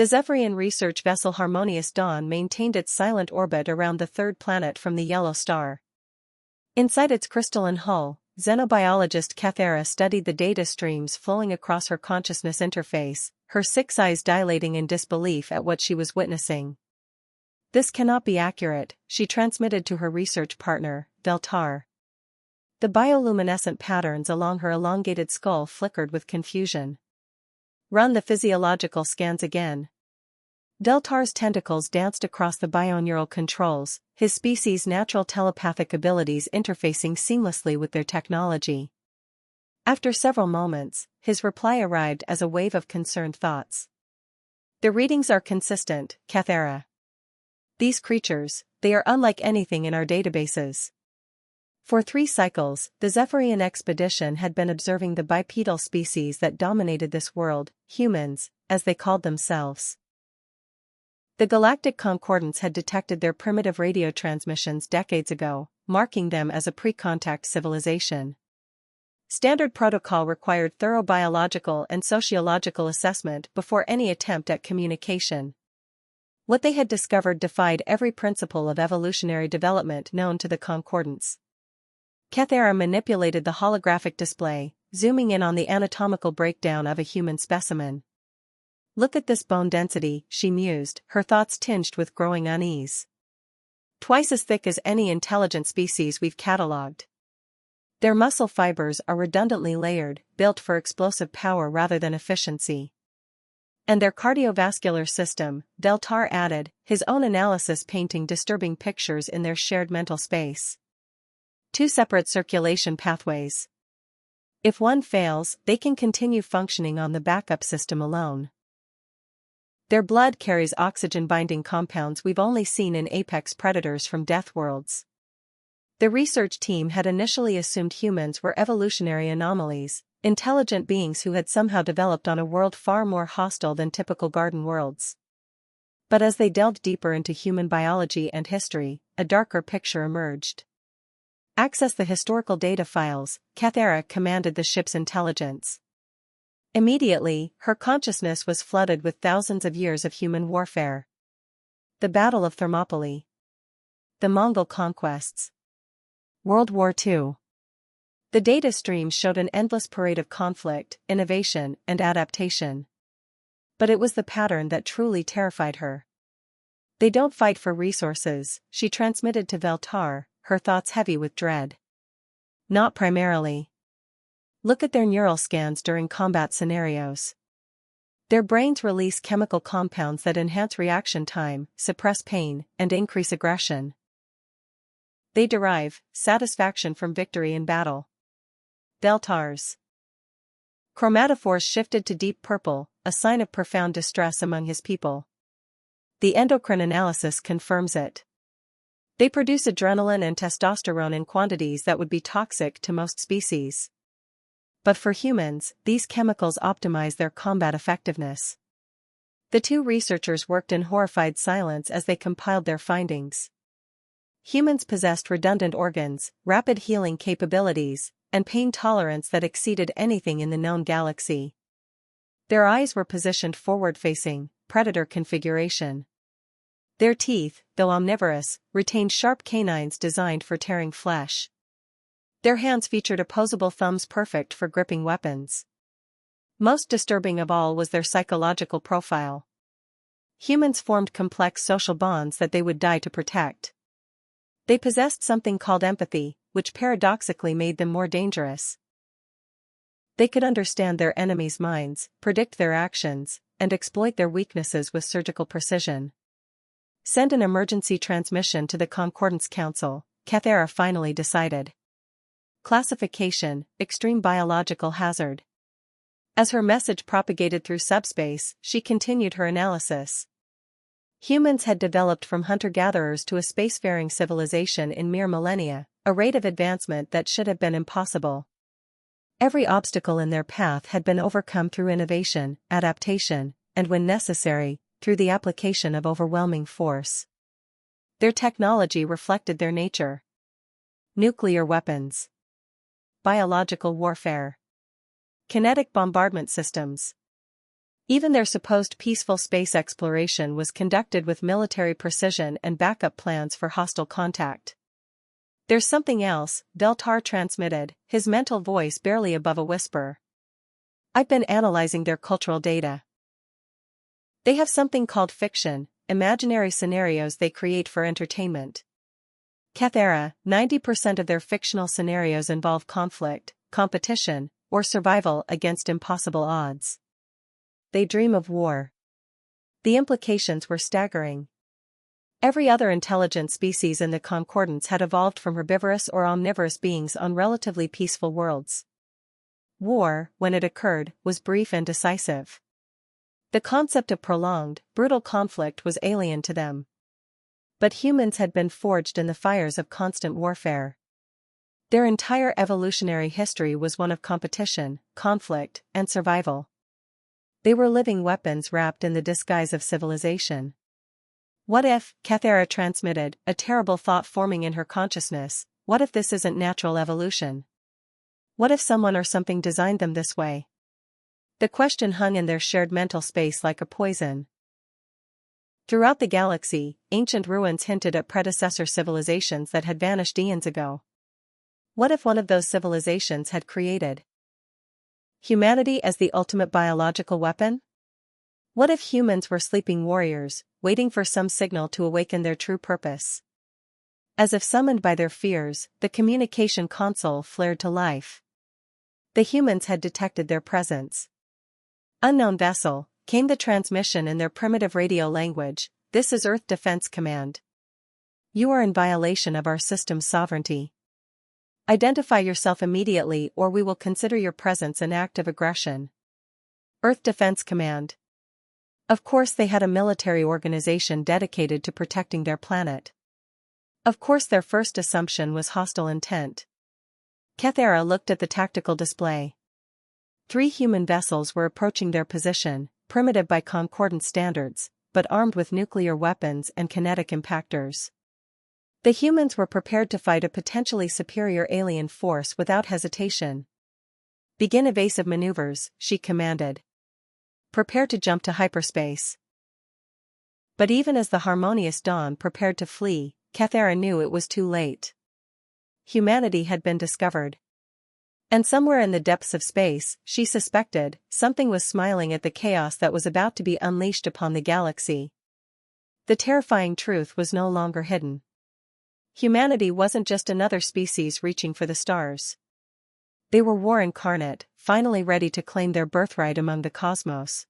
The Zephyrian research vessel Harmonious Dawn maintained its silent orbit around the third planet from the yellow star. Inside its crystalline hull, xenobiologist Cathera studied the data streams flowing across her consciousness interface, her 6 eyes dilating in disbelief at what she was witnessing. "This cannot be accurate," she transmitted to her research partner, Deltar. The bioluminescent patterns along her elongated skull flickered with confusion. "Run the physiological scans again." Deltar's tentacles danced across the bioneural controls, his species' natural telepathic abilities interfacing seamlessly with their technology. After several moments, his reply arrived as a wave of concerned thoughts. "The readings are consistent, Cathera. These creatures, they are unlike anything in our databases." For 3 cycles, the Zephyrian expedition had been observing the bipedal species that dominated this world, humans, as they called themselves. The Galactic Concordance had detected their primitive radio transmissions decades ago, marking them as a pre-contact civilization. Standard protocol required thorough biological and sociological assessment before any attempt at communication. What they had discovered defied every principle of evolutionary development known to the Concordance. Cathera manipulated the holographic display, zooming in on the anatomical breakdown of a human specimen. "Look at this bone density," she mused, her thoughts tinged with growing unease. "Twice as thick as any intelligent species we've catalogued. Their muscle fibers are redundantly layered, built for explosive power rather than efficiency. And their cardiovascular system," Deltar added, his own analysis painting disturbing pictures in their shared mental space. 2 separate circulation pathways. If one fails, they can continue functioning on the backup system alone. Their blood carries oxygen-binding compounds we've only seen in apex predators from death worlds. The research team had initially assumed humans were evolutionary anomalies, intelligent beings who had somehow developed on a world far more hostile than typical garden worlds. But as they delved deeper into human biology and history, a darker picture emerged. "Access the historical data files," Cathera commanded the ship's intelligence. Immediately, her consciousness was flooded with thousands of years of human warfare. The Battle of Thermopylae. The Mongol conquests. World War II. The data stream showed an endless parade of conflict, innovation, and adaptation. But it was the pattern that truly terrified her. "They don't fight for resources," she transmitted to Veltar, her thoughts heavy with dread. "Not primarily. Look at their neural scans during combat scenarios. Their brains release chemical compounds that enhance reaction time, suppress pain, and increase aggression. They derive satisfaction from victory in battle." Deltar's chromatophores shifted to deep purple, a sign of profound distress among his people. "The endocrine analysis confirms it. They produce adrenaline and testosterone in quantities that would be toxic to most species. But for humans, these chemicals optimize their combat effectiveness." The 2 researchers worked in horrified silence as they compiled their findings. Humans possessed redundant organs, rapid healing capabilities, and pain tolerance that exceeded anything in the known galaxy. Their eyes were positioned forward-facing, predator configuration. Their teeth, though omnivorous, retained sharp canines designed for tearing flesh. Their hands featured opposable thumbs perfect for gripping weapons. Most disturbing of all was their psychological profile. Humans formed complex social bonds that they would die to protect. They possessed something called empathy, which paradoxically made them more dangerous. They could understand their enemies' minds, predict their actions, and exploit their weaknesses with surgical precision. "Send an emergency transmission to the Concordance Council," Cathera finally decided. Classification: Extreme Biological Hazard. As her message propagated through subspace, she continued her analysis. Humans had developed from hunter-gatherers to a spacefaring civilization in mere millennia, a rate of advancement that should have been impossible. Every obstacle in their path had been overcome through innovation, adaptation, and when necessary, through the application of overwhelming force. Their technology reflected their nature. Nuclear weapons. Biological warfare. Kinetic bombardment systems. Even their supposed peaceful space exploration was conducted with military precision and backup plans for hostile contact. "There's something else," Beltar transmitted, his mental voice barely above a whisper. "I've been analyzing their cultural data. They have something called fiction, imaginary scenarios they create for entertainment. Cathera, 90% of their fictional scenarios involve conflict, competition, or survival against impossible odds. They dream of war." The implications were staggering. Every other intelligent species in the Concordance had evolved from herbivorous or omnivorous beings on relatively peaceful worlds. War, when it occurred, was brief and decisive. The concept of prolonged, brutal conflict was alien to them. But humans had been forged in the fires of constant warfare. Their entire evolutionary history was one of competition, conflict, and survival. They were living weapons wrapped in the disguise of civilization. "What if," Cathera transmitted, a terrible thought forming in her consciousness, "what if this isn't natural evolution? What if someone or something designed them this way?" The question hung in their shared mental space like a poison. Throughout the galaxy, ancient ruins hinted at predecessor civilizations that had vanished eons ago. What if one of those civilizations had created humanity as the ultimate biological weapon? What if humans were sleeping warriors, waiting for some signal to awaken their true purpose? As if summoned by their fears, the communication console flared to life. The humans had detected their presence. "Unknown vessel," came the transmission in their primitive radio language, "this is Earth Defense Command. You are in violation of our system's sovereignty. Identify yourself immediately or we will consider your presence an act of aggression." Earth Defense Command. Of course they had a military organization dedicated to protecting their planet. Of course their first assumption was hostile intent. Cathera looked at the tactical display. 3 human vessels were approaching their position, primitive by Concordance standards, but armed with nuclear weapons and kinetic impactors. The humans were prepared to fight a potentially superior alien force without hesitation. "Begin evasive maneuvers," she commanded. "Prepare to jump to hyperspace." But even as the Harmonious Dawn prepared to flee, Cathera knew it was too late. Humanity had been discovered. And somewhere in the depths of space, she suspected, something was smiling at the chaos that was about to be unleashed upon the galaxy. The terrifying truth was no longer hidden. Humanity wasn't just another species reaching for the stars. They were war incarnate, finally ready to claim their birthright among the cosmos.